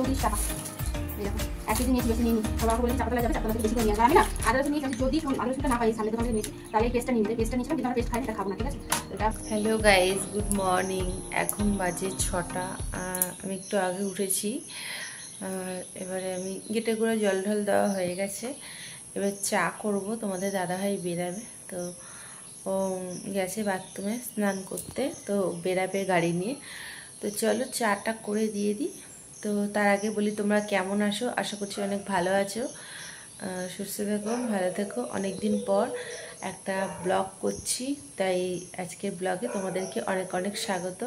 30 টাকা। এরকম 1 কেজি নিয়েছি, বেশি নিইনি। সবাই বলে চাপাতলা যাবে, চাপাতলা থেকে বেশি করে নিয়ে আসবে। আমি না আদা রসুন নিয়েছি, যদি আদা রসুনটা না পাই সামনে দোকানে নিয়েছি, তাহলে এই পেস্টটা নিয়ে নেবে। পেস্টটা নিয়েছিলাম, কিন্তু আমরা পেস্ট খাই না, এটা খাবো না, ঠিক আছে? এটা হ্যালো গাইস, গুড মর্নিং। এখন বাজে 6টা। আমি একটু আগে উঠেছি। এবারে আমি গেটে করে জল ঢল দেওয়া হয়ে গেছে। এবার চা করব, তোমাদের দাদাভাই বেরাবে, তো ও গেছে বাথরুমে স্নান করতে, তো বেরাবে গাড়ি নিয়ে। তো চলো চাটা করে দিয়ে দিই। তো তার আগে বলি তোমরা কেমন আছো, আশা করছি অনেক ভালো আছো, সুস্থ থেকো, ভালো থেকো। অনেক দিন পর একটা ব্লগ করছি, তাই আজকের ব্লগে তোমাদেরকে অনেক অনেক স্বাগত,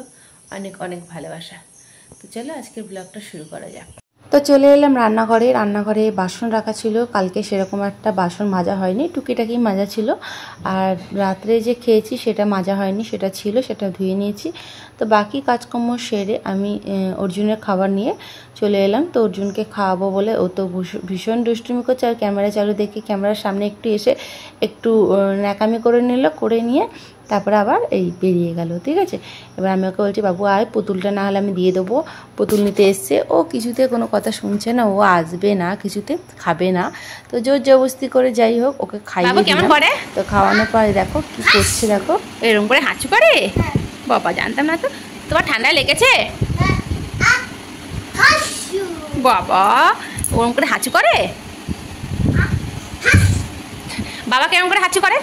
অনেক অনেক ভালোবাসা। তো চলো আজকের ব্লগটা শুরু করা যাক। তো চলে এলাম রান্নাঘরে। রান্নাঘরে বাসন রাখা ছিল, কালকে সেরকম একটা বাসন মাজা হয়নি, টুকিটাকি মাজা ছিল। আর রাত্রে যে খেয়েছি সেটা মাজা হয়নি, সেটা ছিল, সেটা ধুয়ে নিয়েছি। তো বাকি কাজকর্ম সেরে আমি অর্জুনের খাবার নিয়ে চলে এলাম। তো অর্জুনকে খাওয়াবো বলে ও তো ভীষণ দুষ্টুমি করছে, আর ক্যামেরা চালু দেখে ক্যামেরার সামনে একটু এসে একটু ন্যাকামি করে নিল, করে নিয়ে তারপরে আবার এই বেরিয়ে গেল, ঠিক আছে? এবার আমি ওকে বলছি, বাবু আয়, পুতুলটা না হলে আমি দিয়ে দেবো। পুতুল নিতে এসছে, ও কিছুতে কোনো কথা শুনছে না, ও আসবে না, কিছুতে খাবে না। তো জোর জবরদস্তি করে যাই হোক ওকে খাইয়ে দিলাম। তো খাওয়ানোর পরে দেখো কি করছে, দেখো এরকম করে হাঁচু করে। বাবা জানতাম না তো, তোমার ঠান্ডা লেগেছে? বাবা ওরকম করে হাঁচু করে, বাবা কেমন করে হাঁচু করে,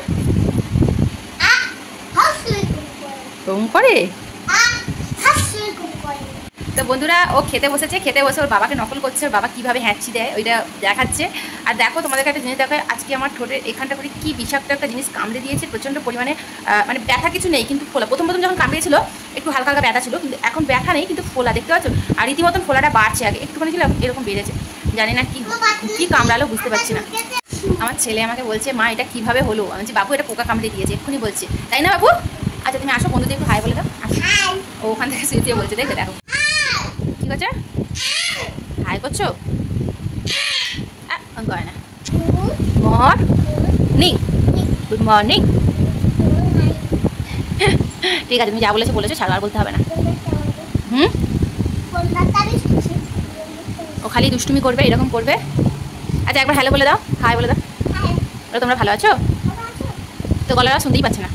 ওরকম করে। তো বন্ধুরা, ও খেতে বসেছে, খেতে বসে ওর বাবাকে নকল করছে, ওর বাবা কীভাবে হ্যাঁচি দেয় ওইটা দেখাচ্ছে। আর দেখো তোমাদেরকে একটা জিনিস দেখো, আজকে আমার ঠোঁটের এখানটা করে কী বিষাক্ত একটা জিনিস কামড়ে দিয়েছে, প্রচণ্ড পরিমাণে। মানে ব্যথা কিছু নেই, কিন্তু ফোলা। প্রথম যখন কামড়িয়েছিল একটু হালকা হালকা ব্যথা ছিল, কিন্তু এখন ব্যথা নেই, কিন্তু ফোলা, দেখতে পাচ্ছ? আর রীতিমতন ফোলাটা বাড়ছে, আগে একটুখানি ছিল, এরকম বেড়েছে। জানি না কী কামড়ালো, বুঝতে পারছি না। আমার ছেলে আমাকে বলছে, মা এটা কীভাবে হলো? আমি বলছি, বাবু এটা পোকা কামড়ে দিয়েছে, এক্ষুনি বলছে, তাই না বাবু? আচ্ছা তুমি আসো, বন্ধুদের একটু হাই বলে দাও। ও ওখান থেকে শুয়ে বলছে, দেখবে দেখো কি করছে, হাই করছো করে না। Morning, good morning. ঠিক আছে, তুমি যা বলেছো বলেছো, ছাড়ো, আর বলতে হবে না। ও খালি দুষ্টুমি করবে, এরকম করবে। আচ্ছা একবার হ্যালো বলে দাও, হাই বলে দাও। তোমরা ভালো আছো? তো গলার আওয়াজ শুনতেই পাচ্ছে না,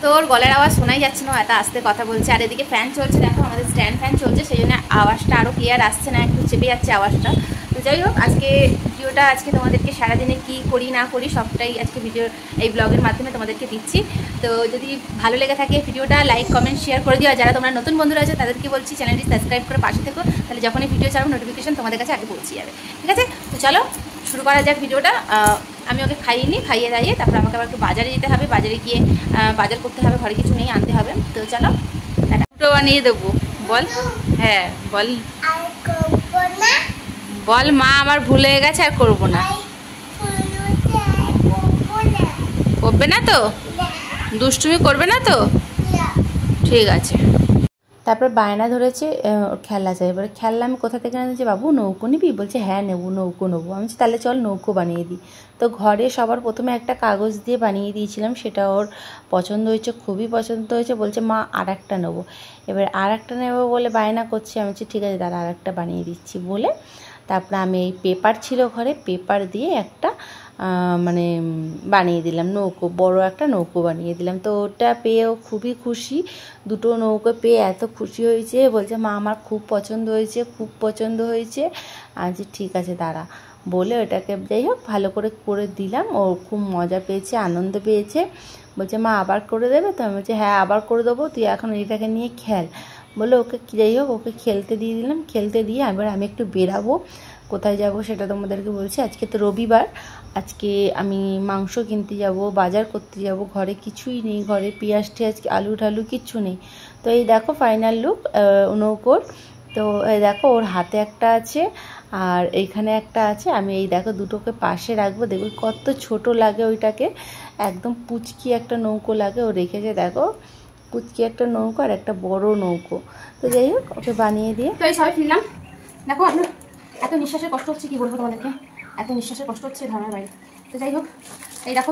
তোর গলার আওয়াজ শোনাই যাচ্ছে না, এত আস্তে কথা বলছে। আর এদিকে ফ্যান চলছে, দেখো আমাদের স্ট্যান্ড ফ্যান চলছে, সেই জন্য আওয়াজটা আরও ক্লিয়ার আসছে না, একটু চেপে যাচ্ছে আওয়াজটা। তো যাই হোক, আজকে ভিডিওটা আজকে তোমাদেরকে সারাদিনে কি করি না করি সবটাই আজকে ভিডিও এই ব্লগের মাধ্যমে তোমাদেরকে দিচ্ছি। তো যদি ভালো লেগে থাকে ভিডিওটা লাইক কমেন্ট শেয়ার করে দিও। আর যারা তোমরা নতুন বন্ধুরা আছে তাদেরকে বলছি চ্যানেলটি সাবস্ক্রাইব করে পাশে থেকো, তাহলে যখনই ভিডিও ছাড়বো নোটিফিকেশন তোমাদের কাছে আগে পৌঁছে যাবে, ঠিক আছে? তো চলো শুরু করা যাক ভিডিওটা। আমি ওকে খাইয়ে দাইয়ে তারপর আমাকে আবার একটু বাজারে যেতে হবে, বাজারে গিয়ে বাজার করতে হবে, ঘরে কিছু নেই, আনতে হবে। তো চলো, দুটো বানিয়ে দেবো। বল, হ্যাঁ বল, বল মা আমার ভুলে গেছে, আর করবো না। করবে না তো, দুষ্টুমি করবে না তো, ঠিক আছে। তারপর বায়না ধরেছে খেলনা চাই। এবার খেলনা আমি কোথা থেকে আনছি, বাবু নৌকো নিবি? বলছে হ্যাঁ নেবো, নৌকো নেবো। আমি বলছি তাহলে চল নৌকো বানিয়ে দিই। তো ঘরে সবার প্রথমে একটা কাগজ দিয়ে বানিয়ে দিয়েছিলাম, সেটা ওর পছন্দ হয়েছে, খুবই পছন্দ হয়েছে। বলছে মা আর একটা নেবো। এবার আর একটা নেবো বলে বায়না করছে। আমি বলছি ঠিক আছে দাঁড়া, আর একটা বানিয়ে দিচ্ছি বলে তারপরে আমি এই পেপার ছিল ঘরে, পেপার দিয়ে একটা মানে বানিয়ে দিলাম নৌকো, বড় একটা নৌকো বানিয়ে দিলাম। তো ওটা পেয়েও খুবই খুশি, দুটো নৌকো পেয়ে এত খুশি হয়েছে, বলছে মা আমার খুব পছন্দ হয়েছে, খুব পছন্দ হয়েছে। আজ ঠিক আছে দাঁড়া বলে ওটাকে যাই হোক ভালো করে করে দিলাম। ও খুব মজা পেয়েছে, আনন্দ পেয়েছে। বলছে মা আবার করে দেবে? তো আমি বলছি হ্যাঁ আবার করে দেবো, তুই এখন এটাকে নিয়ে খেল বলে ওকে যাই হোক ওকে খেলতে দিয়ে দিলাম। খেলতে দিয়ে এবার আমি একটু বেরাবো, কোথায় যাব সেটা তোমাদেরকে বলছি। আজকে তো রবিবার, আজকে আমি মাংস কিনতে যাব, বাজার করতে যাব, ঘরে কিছুই নেই, ঘরে পেঁয়াজ টিয়াজ আলু ঠালু কিচ্ছু নেই। তো এই দেখো ফাইনাল লুক নৌকোর। তো এই দেখো ওর হাতে একটা আছে আর এইখানে একটা আছে। আমি এই দেখো দুটোকে পাশে রাখবো, দেখবো কত ছোট লাগে, ওইটাকে একদম পুচকি একটা নৌকো লাগে। ও রেখেছে দেখো পুচকি একটা নৌকো আর একটা বড় নৌকো। তো যাই হোক ওকে বানিয়ে দিয়ে তো এই সবাই ফিরলাম। দেখো আপনার এত নিঃশ্বাসের কষ্ট হচ্ছে, কি বলবো তোমাদেরকে, এত নিঃশ্বাসের কষ্ট হচ্ছে ধারণার বাইরে। তো যাই হোক এই দেখো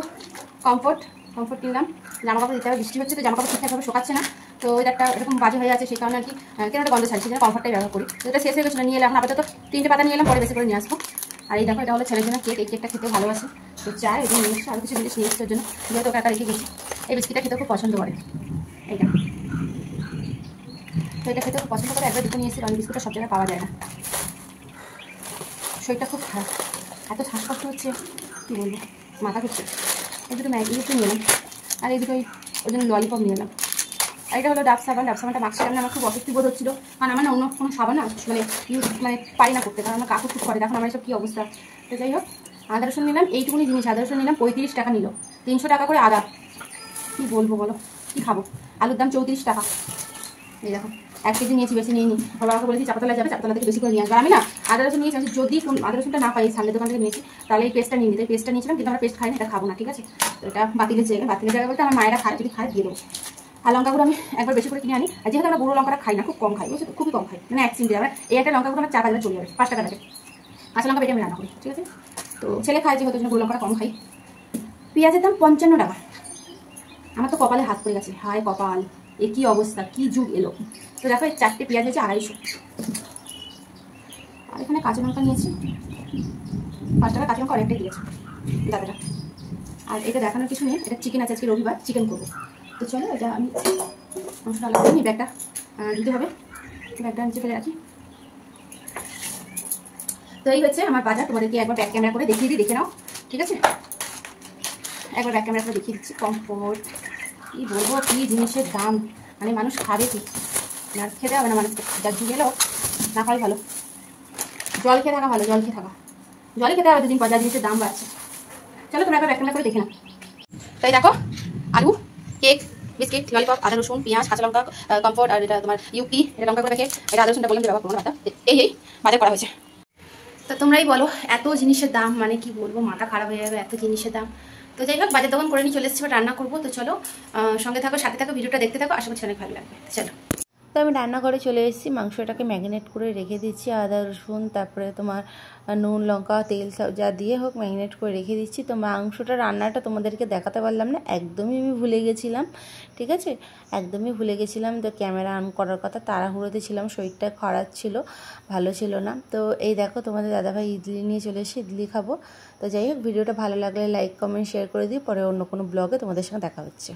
কমফোর্ট কমফোর্ট কিনলাম, জামা কাপড় দিতে হবে, বৃষ্টি হচ্ছে তো জামা কাপড় ঠিকঠাকভাবে শোকাচ্ছে না, তো এটা একটা এরকম বাজে হয়ে আছে, সেই কারণে আর কি কেন একটা গন্ধ ছাড়ছে, কমফোর্টটাই ব্যবহার করি। তো এটা শেষ হয়ে গেছিলো, নিয়ে এলাম, আপাতত 3টে পাতা নিয়ে এলাম, পরে বেশি করে নিয়ে আসবো। আর এই দেখো এটা হলো ছেলের জন্য কেক, এই কেকটা খেতে ভালোবাসে, তো চাই এটা নিয়ে এসছে, আরও কিছু জিনিস নিয়ে এসছে ওর জন্য, যেহেতু ওকে একা রেখে গেছি। এই বিস্কিটটা খেতে খুব পছন্দ করে, এইটা তো এটা খেতে খুব পছন্দ করে, একবার দুটো নিয়ে এসেছি, কারণ বিস্কুটটা সব জায়গায় পাওয়া যায় না। শরীরটা খুব খারাপ, এত শ্বাসকষ্ট হচ্ছে কী বলবো, মাথা ঘুরছে। এই দুটো ম্যাগি একটু নিয়ে এলাম, আর এই দুটোই ওই জন্য ললিপপ নিয়ে এলাম। আর এটা হলো ডাব সাবান, ডাব সাবানটা মাখছিলাম না, আমার খুব অস্বস্তি বোধ হচ্ছিলো, কারণ আমার না অন্য কোনো সাবান না মানে ইউজ মানে পারি না করতে, কারণ আমার কাকু খুব করে, দেখুন আমার এসব কী অবস্থা। তো যাই হোক, আদা রসুন নিলাম, এইটুকুনি জিনিস, আদা রসুন নিলাম 35 টাকা নিল, 300 টাকা করে আদা, কী বলবো বলো, কী খাবো। আলুর দাম 34 টাকা। এই দেখো 1 কেজি নিয়েছি, বেশি নিয়ে নিই, বাবাকে বলেছি চাপাতলা যাবে, চাপাতলা থেকে বেশি করে নিয়ে আসবে। আমি না আদা রসুন নিয়েছি, যদি আদা রসুনটা না পাই, সামনের দোকান থেকে নিয়েছি, তাহলে এই পেস্টটা নিয়ে নিতে, পেস্টটা নিয়েছিলাম, কিন্তু আমরা পেস্ট খাই না, এটা খাবো না, ঠিক আছে। তো এটা বাতিলের জায়গা, বাতিলের জায়গা বলতে আমার মায়েরা খায়, যদি খায় দিয়ে দেবো। আর লঙ্কাগুলো আমি একবার বেশি করে কিনে আনি, আর যেহেতু আমরা গুঁড়ো লঙ্কাটা খাই না, খুব কম খাই, বুঝছো তো, খুবই কম খাই, মানে 1 চিমটে, আমরা এই একটা লঙ্কাগুলো আমার 4-5 বার চলে যাবে, 5 টাকা লাগে, কাঁচা লঙ্কা বেটে আমি রান্না করি, ঠিক আছে। তো ছেলে খায় যেহেতু, গুঁড়ো লঙ্কাটা কম খাই। পেঁয়াজের দাম 55 টাকা, আমার তো কপালে হাত পড়ে গেছে, হায় কপাল, এ কী অবস্থা, কী যুগ এলো। তো দেখো এই 4টে পেঁয়াজ হয়েছে 250, আর এখানে কাঁচা লঙ্কা নিয়েছি 5 টাকা, কাঁচা লঙ্কা অনেকটাই দিয়েছে দাদাটা। আর এটা দেখানোর কিছু নেই, এটা চিকেন আছে, আজকে রবিবার চিকেন করবো। তো চলো এটা আমি মাংসটা আলাদা নিই, ব্যাগটা দিতে হবে, ব্যাগটা নিচে ফেলে রাখি। তো এই হচ্ছে আমার বাজার, তোমাদেরকে একবার ব্যাক ক্যামেরা করে দেখিয়ে দিই, দেখে নাও, ঠিক আছে। একবার ব্যাক ক্যামেরা করে দেখিয়ে দিচ্ছি। কমফোর্ট, কী বলবো, কী জিনিসের দাম, মানে মানুষ খাবে কি, না খেতে হবে না মানুষকে, যা যুগ এলো, না খাওয়াই ভালো। জল খেয়ে থাকা ভালো, জল খেয়ে থাকা, জলই খেতে হবে, দুদিন পর যা জিনিসের দাম বাড়ছে। চলো তোমরা একবার ব্যাক ক্যামেরা করে দেখে নাও। তাই দেখো আলু, কেক, বিস্কিট, ললিপপ, আদা রসুন, পেঁয়াজ, কাঁচা লঙ্কা, কমফোর্ট, আর এটা তোমার ইউপি, এটা লঙ্কা করে প্যাকেট, এটা আদা রসুনটা বললাম যে ব্যবহার করবো না, এই বাজার করা হয়েছে। তা তোমরাই বলো, এত জিনিসের দাম, মানে কি বলবো, মাথা খারাপ হয়ে যাবে, এত জিনিসের দাম। তো যাই হোক, বাজার দোকান করে নিয়ে চলে এসেছি, রান্না করবো। তো চলো সঙ্গে থাকো, সাথে থাকো, ভিডিওটা দেখতে থাকো, আশা করছি অনেক ভালো লাগবে। চলো, তো আমি রান্নাঘরে চলে এসেছি, মাংসটাকে ম্যারিনেট করে রেখে দিচ্ছি, আদা রসুন, তারপরে তোমার নুন লঙ্কা তেল যা দিয়ে হোক ম্যারিনেট করে রেখে দিচ্ছি। তো মাংসটা রান্নাটা তোমাদেরকে দেখাতে পারলাম না, একদমই আমি ভুলে গেছিলাম, ঠিক আছে, একদমই ভুলে গেছিলাম। তো ক্যামেরা অন করার কথা, তাড়াহুড়োতে ছিলাম, শরীরটা খারাপ ছিল, ভালো ছিল না। তো এই দেখো তোমাদের দাদাভাই ইডলি নিয়ে চলে এসে ইডলি খাবো। তো যাই হোক, ভিডিওটা ভালো লাগলে লাইক কমেন্ট শেয়ার করে দিই, পরে অন্য কোনো ব্লগে তোমাদের সঙ্গে দেখা হচ্ছে।